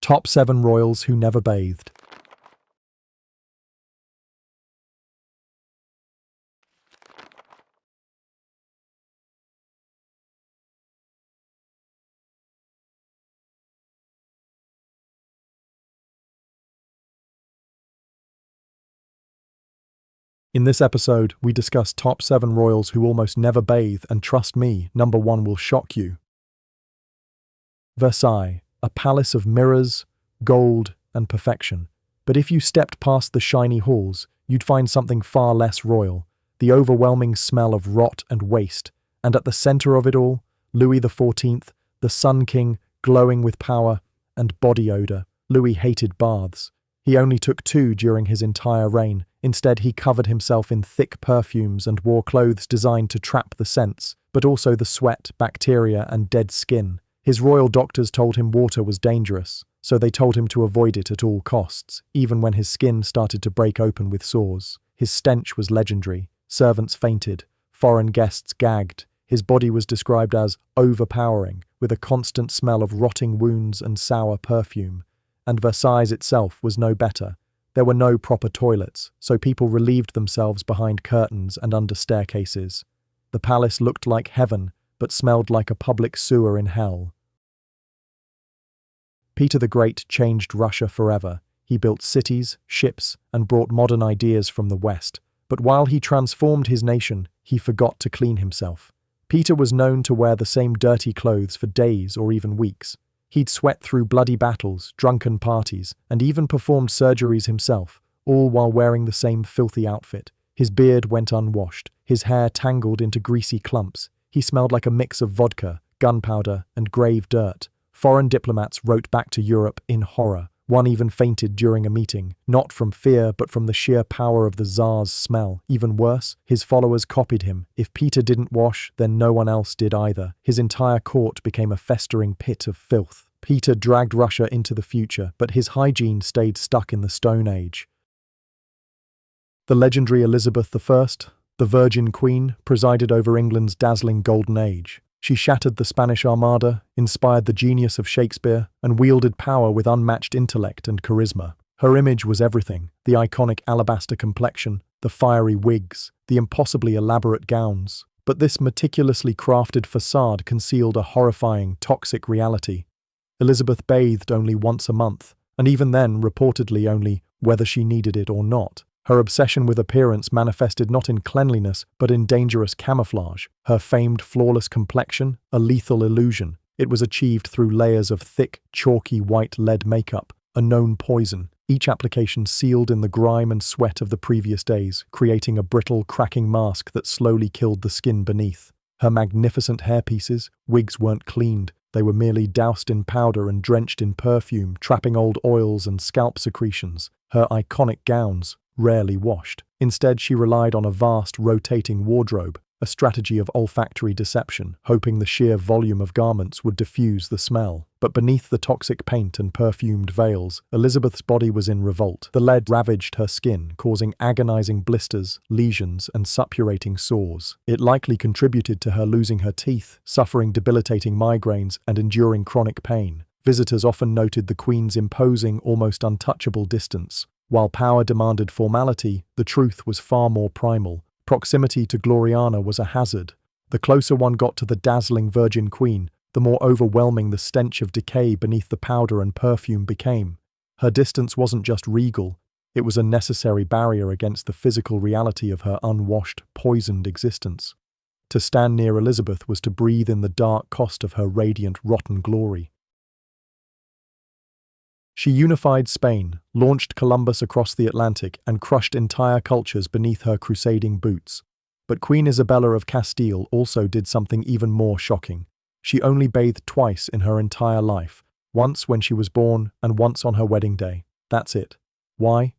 Top 7 royals who never bathed. In this episode, we discuss top 7 royals who almost never bathe, and trust me, number 1 will shock you. Versailles, a palace of mirrors, gold, and perfection. But if you stepped past the shiny halls, you'd find something far less royal, the overwhelming smell of rot and waste, and at the center of it all, Louis XIV, the Sun King, glowing with power and body odor. Louis hated baths. He only took 2 during his entire reign. Instead, he covered himself in thick perfumes and wore clothes designed to trap the scents, but also the sweat, bacteria, and dead skin. His royal doctors told him water was dangerous, so they told him to avoid it at all costs, even when his skin started to break open with sores. His stench was legendary. Servants fainted. Foreign guests gagged. His body was described as overpowering, with a constant smell of rotting wounds and sour perfume. And Versailles itself was no better. There were no proper toilets, so people relieved themselves behind curtains and under staircases. The palace looked like heaven, but smelled like a public sewer in hell. Peter the Great changed Russia forever. He built cities, ships, and brought modern ideas from the West. But while he transformed his nation, he forgot to clean himself. Peter was known to wear the same dirty clothes for days or even weeks. He'd sweat through bloody battles, drunken parties, and even performed surgeries himself, all while wearing the same filthy outfit. His beard went unwashed, his hair tangled into greasy clumps. He smelled like a mix of vodka, gunpowder, and grave dirt. Foreign diplomats wrote back to Europe in horror. One even fainted during a meeting, not from fear but from the sheer power of the Tsar's smell. Even worse, his followers copied him. If Peter didn't wash, then no one else did either. His entire court became a festering pit of filth. Peter dragged Russia into the future, but his hygiene stayed stuck in the Stone Age. The legendary Elizabeth I, the Virgin Queen, presided over England's dazzling Golden Age. She shattered the Spanish Armada, inspired the genius of Shakespeare, and wielded power with unmatched intellect and charisma. Her image was everything: the iconic alabaster complexion, the fiery wigs, the impossibly elaborate gowns. But this meticulously crafted facade concealed a horrifying, toxic reality. Elizabeth bathed only once a month, and even then, reportedly only whether she needed it or not. Her obsession with appearance manifested not in cleanliness, but in dangerous camouflage. Her famed flawless complexion, a lethal illusion. It was achieved through layers of thick, chalky white lead makeup, a known poison, each application sealed in the grime and sweat of the previous days, creating a brittle, cracking mask that slowly killed the skin beneath. Her magnificent hairpieces, wigs weren't cleaned. They were merely doused in powder and drenched in perfume, trapping old oils and scalp secretions. Her iconic gowns, rarely washed. Instead, she relied on a vast, rotating wardrobe, a strategy of olfactory deception, hoping the sheer volume of garments would diffuse the smell. But beneath the toxic paint and perfumed veils, Elizabeth's body was in revolt. The lead ravaged her skin, causing agonizing blisters, lesions, and suppurating sores. It likely contributed to her losing her teeth, suffering debilitating migraines, and enduring chronic pain. Visitors often noted the Queen's imposing, almost untouchable distance. While power demanded formality, the truth was far more primal. Proximity to Gloriana was a hazard. The closer one got to the dazzling Virgin Queen, the more overwhelming the stench of decay beneath the powder and perfume became. Her distance wasn't just regal, it was a necessary barrier against the physical reality of her unwashed, poisoned existence. To stand near Elizabeth was to breathe in the dark cost of her radiant, rotten glory. She unified Spain, launched Columbus across the Atlantic, and crushed entire cultures beneath her crusading boots. But Queen Isabella of Castile also did something even more shocking. She only bathed twice in her entire life, once when she was born and once on her wedding day. That's it. Why?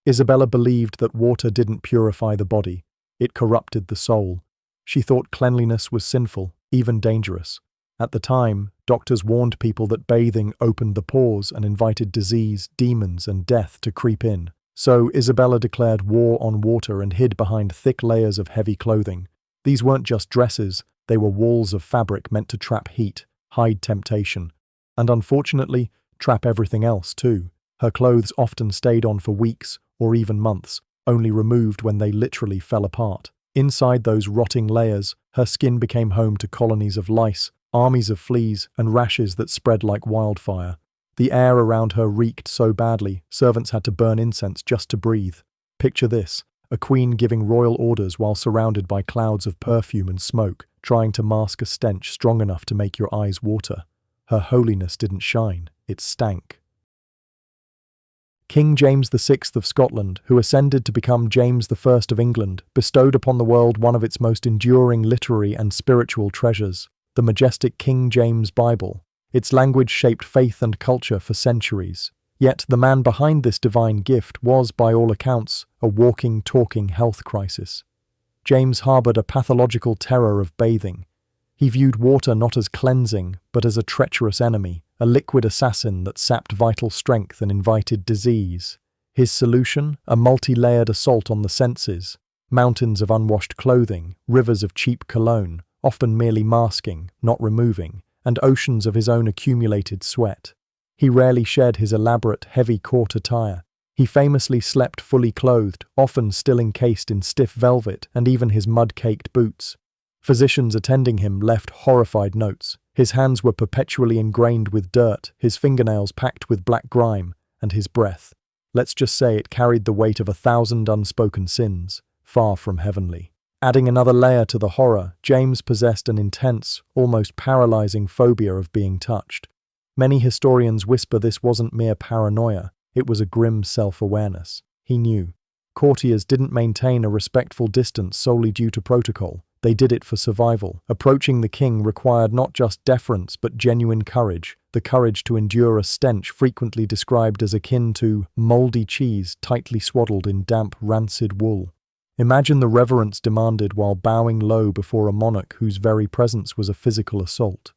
Isabella believed that water didn't purify the body, it corrupted the soul. She thought cleanliness was sinful, even dangerous. At the time, doctors warned people that bathing opened the pores and invited disease, demons, and death to creep in. So Isabella declared war on water and hid behind thick layers of heavy clothing. These weren't just dresses, they were walls of fabric meant to trap heat, hide temptation. And unfortunately, trap everything else too. Her clothes often stayed on for weeks or even months, only removed when they literally fell apart. Inside those rotting layers, her skin became home to colonies of lice, armies of fleas, and rashes that spread like wildfire. The air around her reeked so badly, servants had to burn incense just to breathe. Picture this, a queen giving royal orders while surrounded by clouds of perfume and smoke, trying to mask a stench strong enough to make your eyes water. Her holiness didn't shine, it stank. King James VI of Scotland, who ascended to become James I of England, bestowed upon the world one of its most enduring literary and spiritual treasures, the majestic King James Bible. Its language shaped faith and culture for centuries. Yet the man behind this divine gift was, by all accounts, a walking, talking health crisis. James harbored a pathological terror of bathing. He viewed water not as cleansing, but as a treacherous enemy, a liquid assassin that sapped vital strength and invited disease. His solution? A multi-layered assault on the senses. Mountains of unwashed clothing, rivers of cheap cologne, often merely masking, not removing, and oceans of his own accumulated sweat. He rarely shed his elaborate, heavy court attire. He famously slept fully clothed, often still encased in stiff velvet and even his mud-caked boots. Physicians attending him left horrified notes. His hands were perpetually ingrained with dirt, his fingernails packed with black grime, and his breath. Let's just say it carried the weight of 1,000 unspoken sins, far from heavenly. Adding another layer to the horror, James possessed an intense, almost paralyzing phobia of being touched. Many historians whisper this wasn't mere paranoia, it was a grim self-awareness. He knew. Courtiers didn't maintain a respectful distance solely due to protocol. They did it for survival. Approaching the king required not just deference but genuine courage, the courage to endure a stench frequently described as akin to moldy cheese tightly swaddled in damp, rancid wool. Imagine the reverence demanded while bowing low before a monarch whose very presence was a physical assault.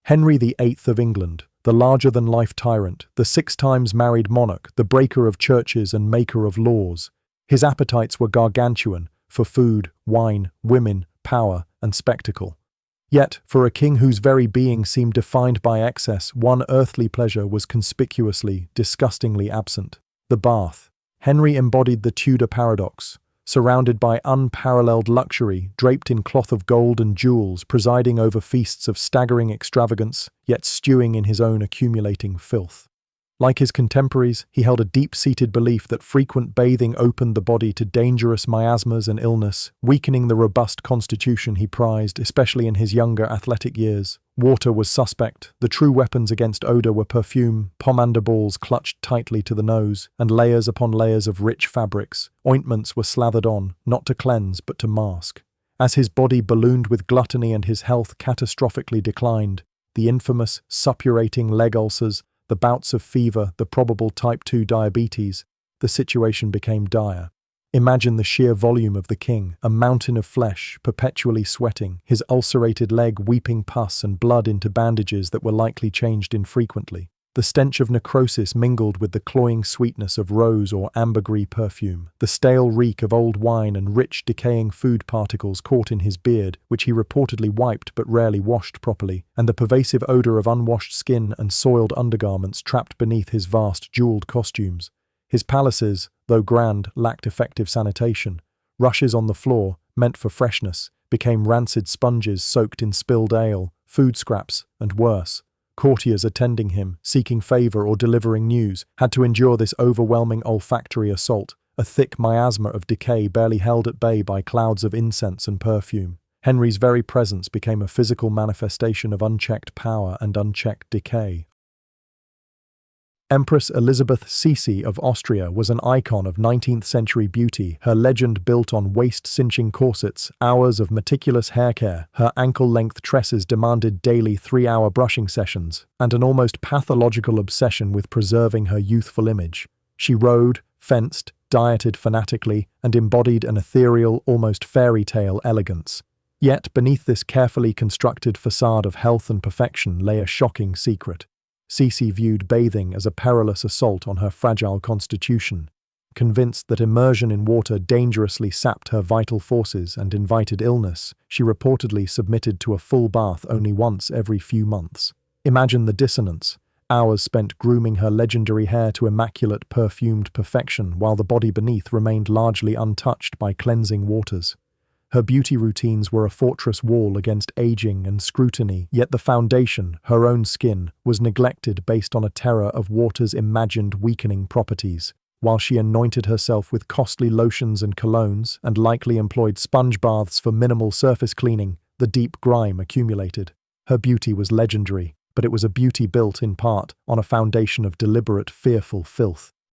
Henry VIII of England, the larger-than-life tyrant, the 6 times married monarch, the breaker of churches and maker of laws. His appetites were gargantuan, for food, wine, women, power, and spectacle. Yet, for a king whose very being seemed defined by excess, one earthly pleasure was conspicuously, disgustingly absent: the bath. Henry embodied the Tudor paradox. Surrounded by unparalleled luxury, draped in cloth of gold and jewels, presiding over feasts of staggering extravagance, yet stewing in his own accumulating filth. Like his contemporaries, he held a deep-seated belief that frequent bathing opened the body to dangerous miasmas and illness, weakening the robust constitution he prized, especially in his younger athletic years. Water was suspect. The true weapons against odor were perfume, pomander balls clutched tightly to the nose, and layers upon layers of rich fabrics. Ointments were slathered on, not to cleanse but to mask. As his body ballooned with gluttony and his health catastrophically declined, the infamous, suppurating leg ulcers, the bouts of fever, the probable type 2 diabetes, the situation became dire. Imagine the sheer volume of the king, a mountain of flesh, perpetually sweating, his ulcerated leg weeping pus and blood into bandages that were likely changed infrequently. The stench of necrosis mingled with the cloying sweetness of rose or ambergris perfume, the stale reek of old wine and rich, decaying food particles caught in his beard, which he reportedly wiped but rarely washed properly, and the pervasive odor of unwashed skin and soiled undergarments trapped beneath his vast, jeweled costumes. His palaces, though grand, lacked effective sanitation. Rushes on the floor, meant for freshness, became rancid sponges soaked in spilled ale, food scraps, and worse. Courtiers attending him, seeking favor or delivering news, had to endure this overwhelming olfactory assault, a thick miasma of decay barely held at bay by clouds of incense and perfume. Henry's very presence became a physical manifestation of unchecked power and unchecked decay. Empress Elisabeth of Austria was an icon of 19th-century beauty, her legend built on waist-cinching corsets, hours of meticulous hair care, her ankle-length tresses demanded daily 3-hour brushing sessions, and an almost pathological obsession with preserving her youthful image. She rode, fenced, dieted fanatically, and embodied an ethereal, almost fairy tale elegance. Yet beneath this carefully constructed facade of health and perfection lay a shocking secret. Sisi viewed bathing as a perilous assault on her fragile constitution. Convinced that immersion in water dangerously sapped her vital forces and invited illness, she reportedly submitted to a full bath only once every few months. Imagine the dissonance. Hours spent grooming her legendary hair to immaculate perfumed perfection while the body beneath remained largely untouched by cleansing waters. Her beauty routines were a fortress wall against aging and scrutiny, yet the foundation, her own skin, was neglected based on a terror of water's imagined weakening properties. While she anointed herself with costly lotions and colognes, and likely employed sponge baths for minimal surface cleaning, the deep grime accumulated. Her beauty was legendary, but it was a beauty built, in part, on a foundation of deliberate, fearful filth.